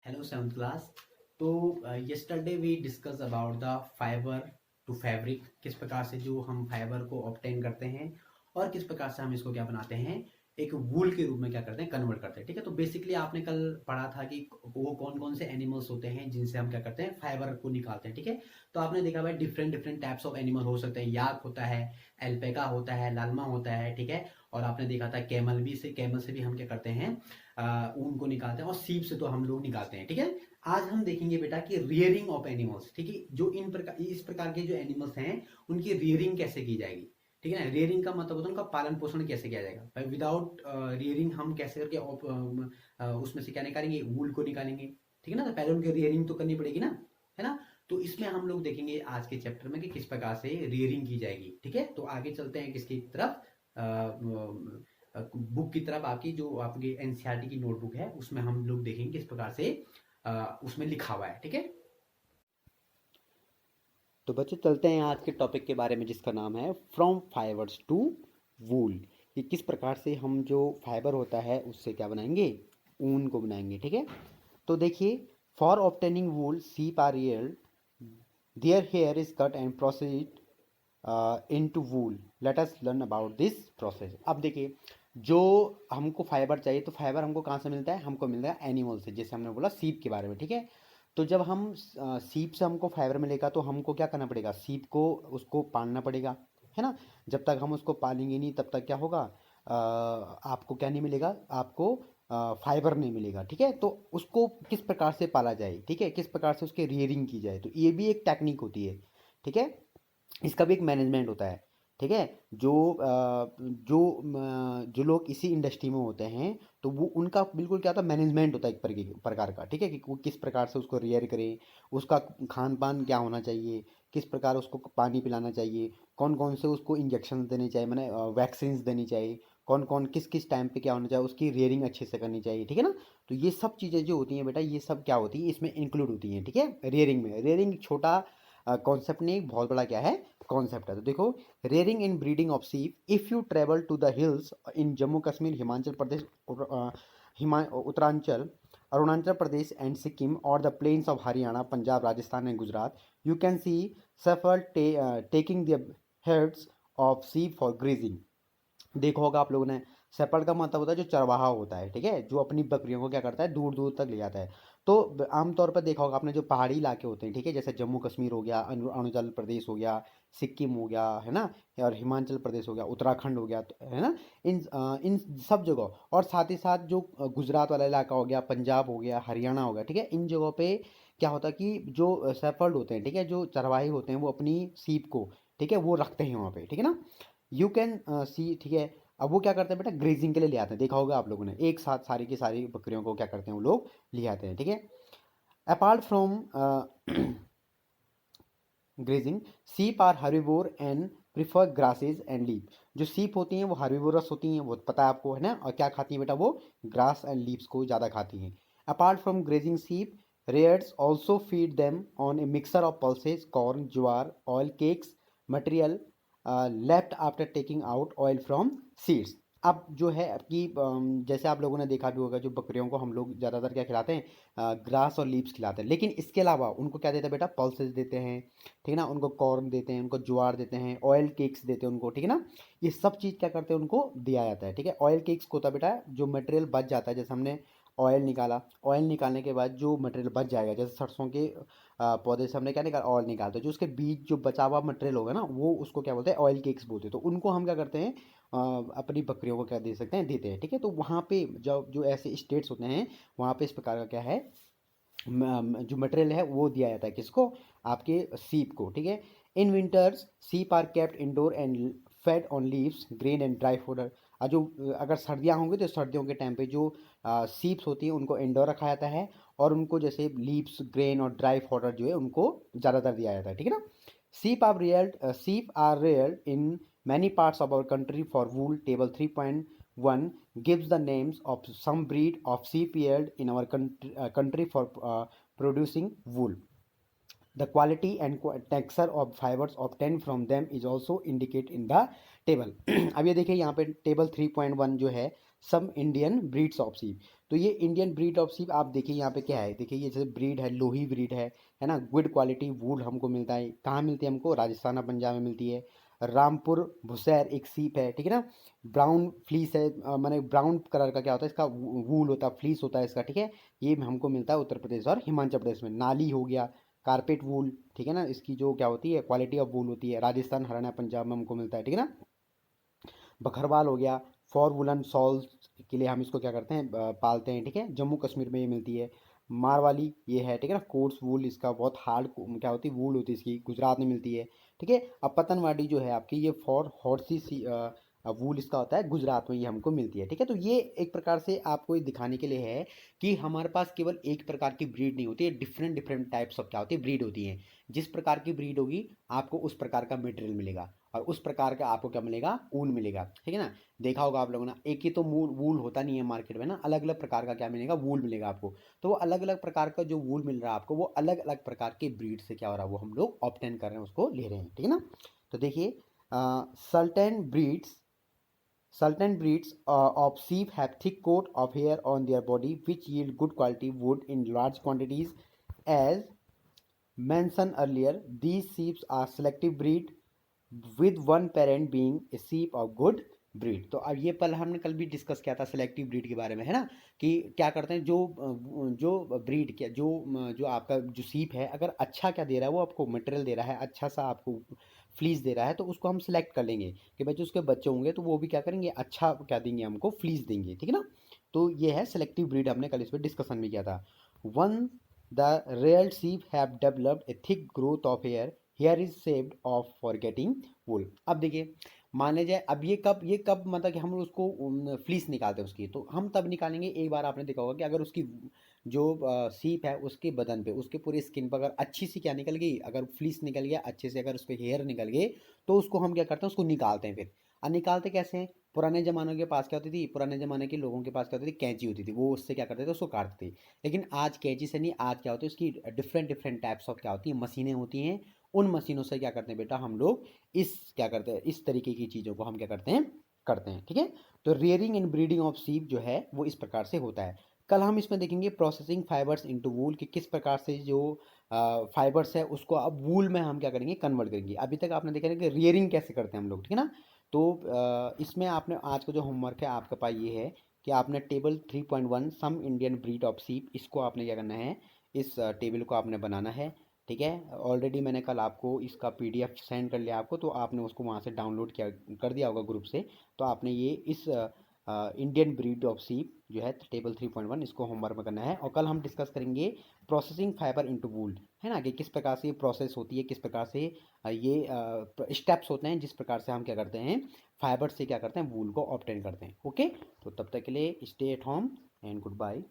Hello, seventh class. तो yesterday we discuss about the fiber to fabric, किस प्रकार से जो हम फाइबर को ऑब्टेन करते हैं और किस प्रकार से हम इसको क्या बनाते हैं, एक वूल के रूप में क्या करते हैं, कन्वर्ट करते हैं। ठीक है, तो बेसिकली आपने कल पढ़ा था कि वो कौन कौन से एनिमल्स होते हैं जिनसे हम क्या करते हैं, फाइबर को निकालते हैं। ठीक है, तो आपने देखा भाई different different types of animal हो सकते हैं। याक होता है, एल्पेका होता है, लालमा होता है। ठीक है, और आपने देखा था कैमल से भी हम क्या करते हैं, ऊन को निकालते हैं, और सीप से तो हम लोग निकालते हैं। ठीक है, आज हम देखेंगे बेटा कि रियरिंग ऑफ एनिमल्स। ठीक है, जो इस प्रकार के जो एनिमल्स हैं उनकी रियरिंग कैसे की जाएगी। ठीक है ना, रियरिंग का मतलब होता है उनका पालन पोषण कैसे किया जाएगा। भाई विदाउट रियरिंग हम कैसे करके उसमें से क्या निकालेंगे, वूल को निकालेंगे। ठीक है ना, तो पहले उनकी रियरिंग तो करनी पड़ेगी ना, है ना। तो इसमें हम लोग देखेंगे आज के चैप्टर में कि किस प्रकार से रियरिंग की जाएगी। ठीक है, तो आगे चलते हैं किसकी तरफ, बुक की तरफ। आपकी जो आपकी एनसीईआरटी की नोटबुक है उसमें हम लोग देखेंगे किस प्रकार से उसमें लिखा हुआ है। ठीक है, तो बच्चों चलते हैं आज के टॉपिक के बारे में जिसका नाम है फ्रॉम फाइबर्स टू वूल। कि किस प्रकार से हम जो फाइबर होता है उससे क्या बनाएंगे, ऊन को बनाएंगे। ठीक है, तो देखिए, for obtaining wool sheep are reared, their hair is cut and proceed into wool. Let us learn about this process. अब देखिए, जो हमको फाइबर चाहिए तो फाइबर हमको कहाँ से मिलता है, हमको मिलता है एनिमल से, जैसे हमने बोला सीप के बारे में। ठीक है, तो जब हम सीप से हमको फाइबर मिलेगा तो हमको क्या करना पड़ेगा, सीप को उसको पालना पड़ेगा, है ना। जब तक हम उसको पालेंगे नहीं तब तक क्या होगा, आपको क्या नहीं मिलेगा, आपको फाइबर नहीं मिलेगा। ठीक है, तो उसको किस प्रकार से पाला जाए, ठीक है, किस प्रकार से उसके रियरिंग की जाए, तो ये भी एक टेक्निक होती है। ठीक है, इसका भी एक मैनेजमेंट होता है। ठीक है, जो लोग इसी इंडस्ट्री में होते हैं तो वो उनका बिल्कुल क्या होता है, मैनेजमेंट होता है एक प्रकार का। ठीक है, कि वो किस प्रकार से उसको रियर करें, उसका खान पान क्या होना चाहिए, किस प्रकार उसको पानी पिलाना चाहिए, कौन कौन से उसको इंजेक्शन देने चाहिए, मैंने वैक्सीन्स देनी चाहिए, कौन कौन किस किस टाइम पे क्या होना चाहिए, उसकी रियरिंग अच्छे से करनी चाहिए। ठीक है ना, तो ये सब चीज़ें जो होती हैं बेटा, ये सब क्या होती हैं, इसमें इंक्लूड होती हैं। ठीक है, रियरिंग में, रियरिंग छोटा कॉन्सेप्ट नहीं, बहुत बड़ा क्या है, कॉन्सेप्ट है। तो देखो, rearing and breeding of sheep, if you travel to the hills in Jammu Kashmir, Himachal Pradesh, Uttaranchal, Arunachal Pradesh and Sikkim, और the plains of Haryana, Punjab, Rajasthan and Gujarat, you can see shepherd taking the herds of sheep for grazing. देखा होगा आप लोगों ने, शेपर्ड का मतलब होता है जो चरवाहा होता है। ठीक है, जो अपनी बकरियों को क्या करता है, दूर दूर तक ले जाता है। तो आमतौर पर देखा होगा आपने, जो पहाड़ी इलाके होते हैं, ठीक है, जैसे जम्मू कश्मीर हो गया, अरुणाचल प्रदेश हो गया, सिक्किम हो गया, है ना, और हिमाचल प्रदेश हो गया, उत्तराखंड हो गया, है ना, इन सब जगह, और साथ ही साथ जो गुजरात वाला इलाका हो गया, पंजाब हो गया, हरियाणा हो गया, ठीक है, इन जगहों पे क्या होता है कि जो शेपर्ड होते हैं, ठीक है, जो चरवाहे होते हैं, वो अपनी सीप को, ठीक है, वो रखते हैं वहाँ पे। ठीक है ना, यू कैन सी, ठीक है। अब वो क्या करते हैं बेटा, ग्रेजिंग के लिए ले आते हैं। देखा होगा आप लोगों ने, एक साथ सारी की सारी बकरियों को क्या करते हैं, वो लोग ले आते हैं। ठीक है, apart from grazing, sheep are herbivore and prefer grasses and leaf. जो सीप होती हैं वो हर्बीवोरस होती हैं, वो पता है आपको, है ना, और क्या खाती हैं बेटा, वो ग्रास एंड लीव्स को ज़्यादा खाती हैं। अपार्ट फ्रॉम ग्रेजिंग सीप, rares also feed them on A mixer of pulses, corn, jowar, oil cakes, material left after taking out oil from seeds. अब जो है आपकी जैसे आप लोगों ने देखा भी होगा, जो बकरियों को हम लोग ज़्यादातर क्या खिलाते हैं, ग्रास और लीव्स खिलाते हैं, लेकिन इसके अलावा उनको क्या देते हैं बेटा, पल्सेस देते हैं। ठीक है ना, उनको कॉर्न देते हैं, उनको ज्वार देते हैं, ऑयल केक्स देते हैं उनको। ठीक है ना, ये सब चीज़ क्या करते हैं, उनको दिया जाता है। ठीक है, ऑयल केक्स को होता है बेटा, जो मटेरियल बच जाता है, जैसे हमने ऑयल निकाला, ऑयल निकालने के बाद जो मटेरियल बच जाएगा, जैसे सरसों के पौधे से हमने क्या निकाला, ऑयल निकालते हैं, जो उसके बीज जो बचा हुआ मटेरियल होगा ना, वो उसको क्या बोलते हैं, ऑयल केक्स बोलते हैं। तो उनको हम क्या करते हैं, अपनी बकरियों को क्या दे सकते हैं, देते हैं। ठीक है, तो वहाँ पे जो जो ऐसे स्टेट्स होते हैं, वहाँ पे इस प्रकार का क्या है, जो मटेरियल है वो दिया जाता है, किसको, आपके सीप को। ठीक है, in winters sheep are kept indoor and fed on leaves, grain and dry fodder. जो अगर सर्दियाँ होंगी तो सर्दियों के टाइम पे जो सीप्स होती हैं उनको इंडोर रखा जाता है, और उनको जैसे लीव्स, ग्रेन और ड्राई फॉडर जो है उनको ज़्यादातर दिया जाता है। ठीक है ना, sheep are reared in many parts of our country for wool. Table 3.1 gives the names of some breed of sheep reared in our country for producing wool. The quality and texture of fibers obtained from them is also indicated in the table. अब ये देखिए यहाँ पे table 3.1 जो है, some Indian breeds of सीप, तो ये इंडियन ब्रीड ऑफ सीप आप देखिए यहाँ पे क्या है, देखिए ये जैसे ब्रीड है, लोही ब्रीड है ना। गुड क्वालिटी वूल हमको मिलता है, कहाँ मिलती है हमको, राजस्थान और पंजाब में मिलती है। रामपुर भुसैर एक सीप है, ठीक है ना। ब्राउन फ्लीस है, माने ब्राउन कलर का क्या होता है इसका, वूल होता है, फ्लीस होता है इसका, ठीक है। ये हमको मिलता है उत्तर प्रदेश और हिमाचल प्रदेश में। नाली हो गया, कारपेट वूल, ठीक है ना, इसकी जो क्या होती है क्वालिटी ऑफ वूल होती है, राजस्थान हरियाणा पंजाब में हमको मिलता है, ठीक है ना। बकरवाल हो गया, फॉर वुलन सॉल्स के लिए हम इसको क्या करते हैं, पालते हैं, ठीक है। जम्मू कश्मीर में ये मिलती है। मारवाली ये है, ठीक है ना, कोट्स वूल, इसका बहुत हार्ड क्या होती है वूल होती है इसकी, गुजरात में मिलती है, ठीक है। अब पतनवाड़ी जो है आपकी, ये फॉर हॉर्सी सी वूल इसका होता है, गुजरात में ये हमको मिलती है, ठीक है। तो ये एक प्रकार से आपको ये दिखाने के लिए है कि हमारे पास केवल एक प्रकार की ब्रीड नहीं होती है, डिफरेंट डिफरेंट टाइप्स ऑफ क्या होती है ब्रीड होती है। जिस प्रकार की ब्रीड होगी आपको उस प्रकार का मटेरियल मिलेगा, और उस प्रकार का आपको क्या मिलेगा, ऊन मिलेगा, ठीक है ना। देखा होगा आप लोगों ने, एक ही तो वूल होता नहीं है मार्केट में ना, अलग अलग प्रकार का क्या मिलेगा, वूल मिलेगा आपको। तो वो अलग अलग प्रकार का जो वूल मिल रहा है आपको, वो अलग अलग प्रकार के ब्रीड से क्या हो रहा है, वो हम लोग ऑब्टेन कर रहे हैं, उसको ले रहे हैं, ठीक है ना। तो देखिए, certain breeds certain breeds of sheep have thick coat of hair on their body which yield good quality wood in large quantities. As mentioned earlier, these sheep are selective breed with one parent being a sheep of good breed. तो अब ये पल हमने कल भी discuss किया था selective breed के बारे में, है ना, कि क्या करते हैं, जो ब्रीड क्या जो आपका जो सीप है, अगर अच्छा क्या दे रहा है, वो आपको मटेरियल दे रहा है, अच्छा सा आपको फ्लीस दे रहा है, तो उसको हम सिलेक्ट कर लेंगे कि भाई जो उसके बच्चे होंगे तो वो भी क्या करेंगे, अच्छा क्या देंगे हमको, फ्लीस देंगे, ठीक है ना। तो ये है सेलेक्टिव ब्रीड, हमने कल इस पर डिस्कशन भी किया था। One the real sheep have developed a thick growth of hair, hair is shaped off for getting wool. अब देखिए, माने जाए अब ये कब मतलब कि हम उसको फ्लीस निकालते हैं उसकी, तो हम तब निकालेंगे, एक बार आपने देखा होगा कि अगर उसकी जो सीप है उसके बदन पे, उसके पूरी स्किन पर अगर अच्छी सी क्या निकल गई, अगर फ्लीस निकल गया अच्छे से, अगर उस पर हेयर निकल गए, तो उसको हम क्या करते हैं, उसको निकालते हैं फिर। और निकालते कैसे हैं, पुराने ज़मानों के पास क्या होती थी, पुराने ज़माने के लोगों के पास क्या होती थी, कैंची होती थी, वो उससे क्या करते थे, उसको काटते थे। लेकिन आज कैंची से नहीं, आज क्या होती है, उसकी डिफरेंट डिफरेंट टाइप्स ऑफ क्या होती है, मशीनें होती हैं। उन मशीनों से क्या करते हैं बेटा हम लोग, इस क्या करते हैं, इस तरीके की चीज़ों को हम क्या करते हैं, ठीक है। तो रेयरिंग एंड ब्रीडिंग ऑफ सीप जो है वो इस प्रकार से होता है। कल हम इसमें देखेंगे प्रोसेसिंग फाइबर्स इनटू वूल, कि किस प्रकार से जो फाइबर्स है उसको अब वूल में हम क्या करेंगे, कन्वर्ट करेंगे। अभी तक आपने देखा है कि रियरिंग कैसे करते हैं हम लोग, ठीक है ना। तो इसमें आपने आज का जो होमवर्क है आपके पास ये है कि आपने table 3.1 some Indian breed of sheep, इसको आपने क्या करना है, इस टेबल को आपने बनाना है, ठीक है। ऑलरेडी मैंने कल आपको इसका पीडीएफ सेंड कर लिया आपको, तो आपने उसको वहाँ से डाउनलोड किया कर दिया होगा ग्रुप से। तो आपने ये इस इंडियन ब्रीड ऑफ सीप जो है टेबल 3.1, इसको होमवर्क में करना है। और कल हम डिस्कस करेंगे प्रोसेसिंग फाइबर इनटू वूल, है ना, कि किस प्रकार से ये प्रोसेस होती है, किस प्रकार से ये स्टेप्स होते हैं, जिस प्रकार से हम क्या करते हैं, फाइबर से क्या करते हैं, वूल को ऑब्टेन करते हैं। ओके, तो तब तक के लिए stay at home and good bye.